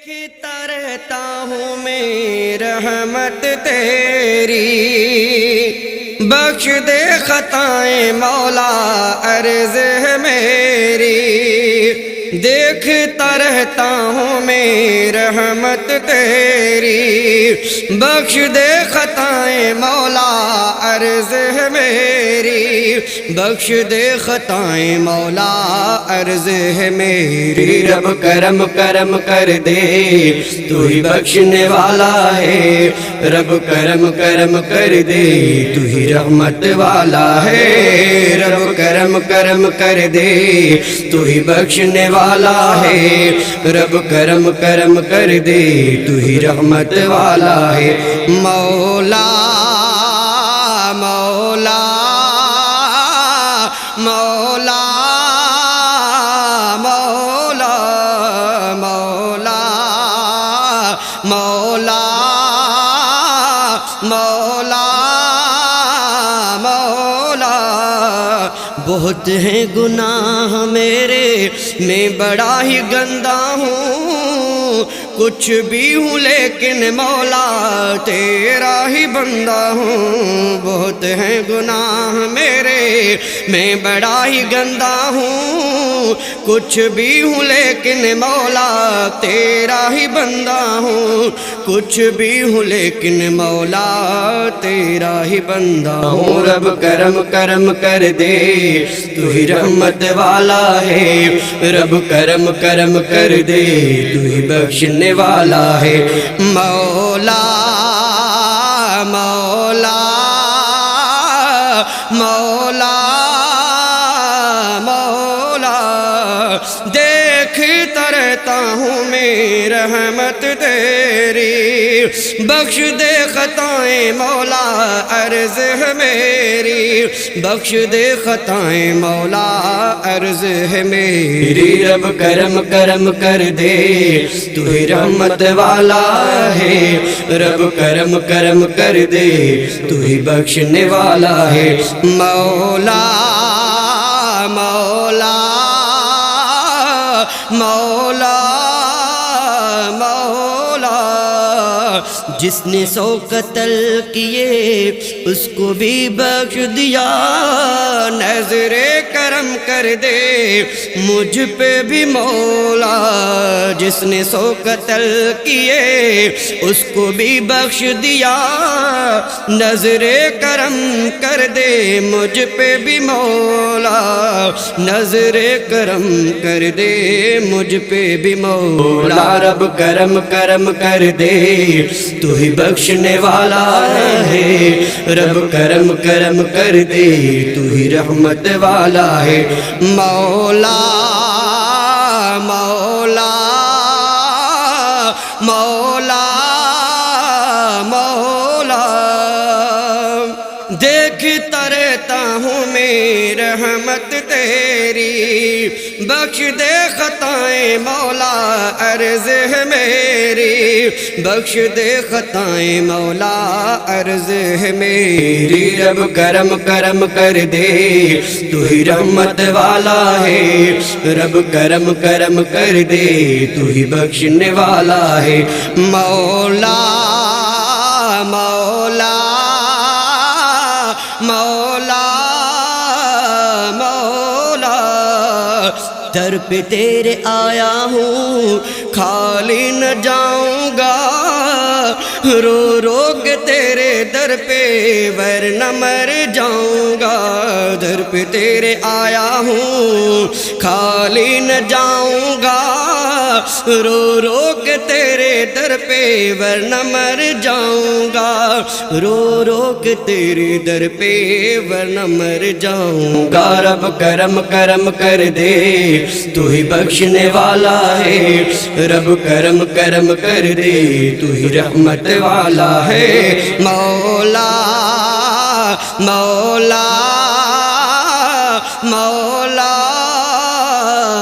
دیکھتا رہتا ہوں میں رحمت تیری، بخش دے خطائیں مولا عرض ہے میری۔ دیکھتا رہتا ہوں میں رحمت تیری، بخش دے خطائیں مولا عرض ہے میری، بخش دے خطائیں مولا عرض ہے میری۔ رب کرم کرم کر دے تو ہی بخشنے والا ہے، رب کرم کرم کر دے تو ہی رحمت والا ہے، رب کرم کرم کر دے تو ہی بخشنے والا ہے، رب کرم کرم کر دے تو ہی رحمت والا ہے۔ مولا مولا مولا مولا مولا مولا مولا مولا، بہت ہیں گناہ میرے، میں بڑا ہی گندا ہوں، کچھ بھی ہوں لیکن مولا تیرا ہی بندہ ہوں۔ بہت ہیں گناہ میرے، میں بڑا ہی گندا ہوں، کچھ بھی ہوں لیکن مولا تیرا ہی بندہ ہوں، کچھ بھی ہوں لیکن مولا تیرا ہی بندہ ہوں۔ رب کرم کرم کر دے تو ہی رحمت والا ہے، رب کرم کرم کر دے تو ہی بخشنے والا ہے۔ مولا مولا مولا مولا، دیکھتا رہتا ہوں میں رحمت تیری، بخش دے خطائیں مولا عرض ہے میری، بخش دے خطائیں مولا عرض ہے میری۔ رب کرم کرم کر دے تو ہی رحمت والا ہے، رب کرم کرم کر دے تو ہی بخشنے والا ہے۔ مولا مولا مولا مولا، جس نے 100 قتل کیے اس کو بھی بخش دیا، نظر کرم کر دے مجھ پہ بھی مولا۔ جس نے 100 قتل کیے اس کو بھی بخش دیا، نظر کرم کر دے مجھ پہ بھی مولا، نظر کرم کر دے مجھ پہ بھی مولا۔ رب کرم کرم کر دے تو ہی بخشنے والا ہے، رب کرم کرم کر دے تو ہی رحمت والا ہے۔ مولا مولا مولا مولا، دیکھتا رہتا ہوں میں رحمت تیری، بخش دے خطائیں مولا عرض ہے میری، بخش دے خطائیں مولا عرض ہے میری۔ رب کرم کرم کر دے تو ہی رحمت والا ہے، رب کرم کرم کر دے تو ہی بخشنے والا ہے۔ مولا مولا مولا مولا، در پہ تیرے آیا ہوں خالی نہ جاؤں گا، رو رو کے تیرے در پہ ورنہ مر جاؤں گا۔ در پہ تیرے آیا ہوں خالی نہ جاؤں گا، رو رو کے تیرے در پہ ورنہ مر جاؤں گا، رو رو کے تیرے در پہ ورنہ مر جاؤں گا۔ رب کرم کرم کر دے تو ہی بخشنے والا ہے، رب کرم کرم کر دے تو ہی رحمت والا ہے۔ مولا مولا مولا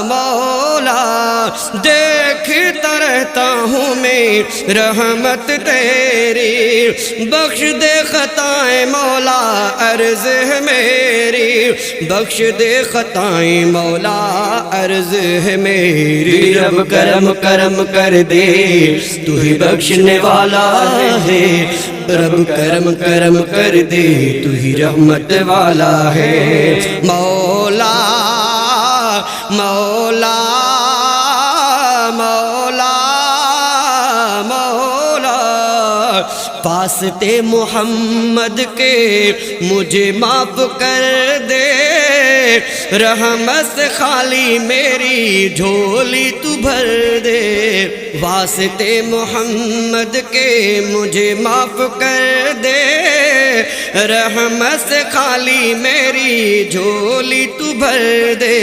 مولا، دے دیکھتا رہتا ہوں میں رحمت تیری، بخش دے خطائیں مولا عرض ہے میری، بخش دے خطائیں مولا عرض ہے میری۔ رب کرم کرم کر دے تو ہی بخشنے والا ہے، رب کرم کرم کر دے تو ہی رحمت والا ہے۔ مولا مولا مولا مولا واسطے محمد کے مجھے معاف کر دے، رحمت سے خالی میری جھولی تو بھر دے، واسطے محمد کے مجھے معاف کر دے، رحمت سے خالی میری جھولی تو بھر دے،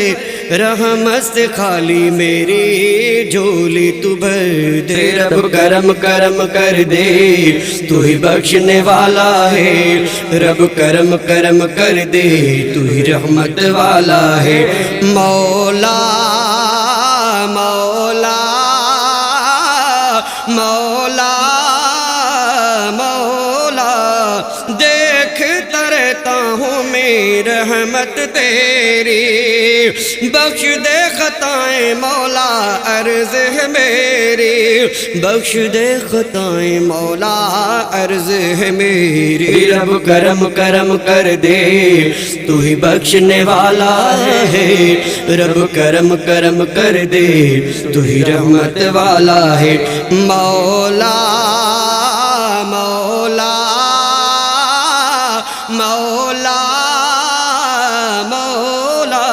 رحمت سے خالی میری جھولی تو بھر دے۔ رب کرم کرم کر دے تو ہی بخشنے والا ہے، رب کرم کرم کر دے تو ہی رحمت والا ہے۔ مولا مولا مولا مولا دیکھتا رہتا ہوں میں رحمت تیری، بخش دے خطائیں مولا عرض ہے میری، بخش دے خطائیں مولا عرض ہے میری۔ رب کرم کرم کر دے تو ہی بخشنے والا ہے، رب کرم کرم کر دے تو ہی رحمت والا ہے۔ مولا مولا مولا مولا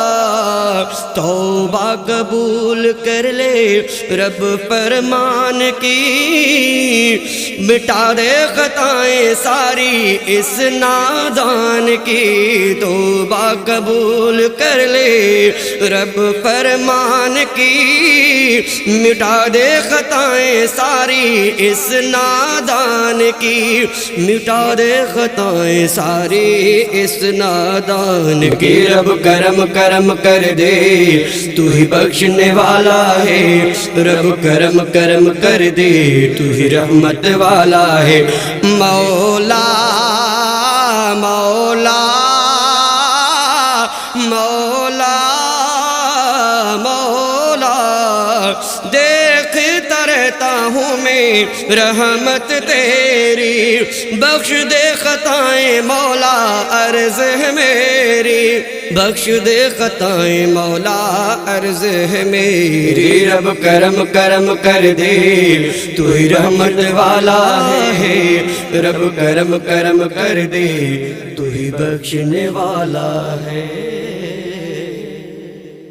توبہ قبول کر لے رب فرمان کی، مٹا دے خطائیں ساری اس نادان کی، توبہ قبول کر لے رب فرمان کی، مٹا دے خطائیں ساری اس نادان کی، مٹا دے خطائیں ساری اس نادان کی۔ رب کرم کرم کر دے تو ہی بخشنے والا ہے، رب کرم کرم کر دے تو ہی رحمت والا ہے۔ مولا مولا مولا مولا دیکھتا رہتا ہوں میں رحمت تیری، بخش دے خطائیں مولا عرض ہے میری، بخش دے خطائیں مولا عرض ہے میری۔ رب کرم کرم کر دے تو ہی رحمت والا ہے، رب کرم کرم کر دے تو ہی بخشنے والا ہے۔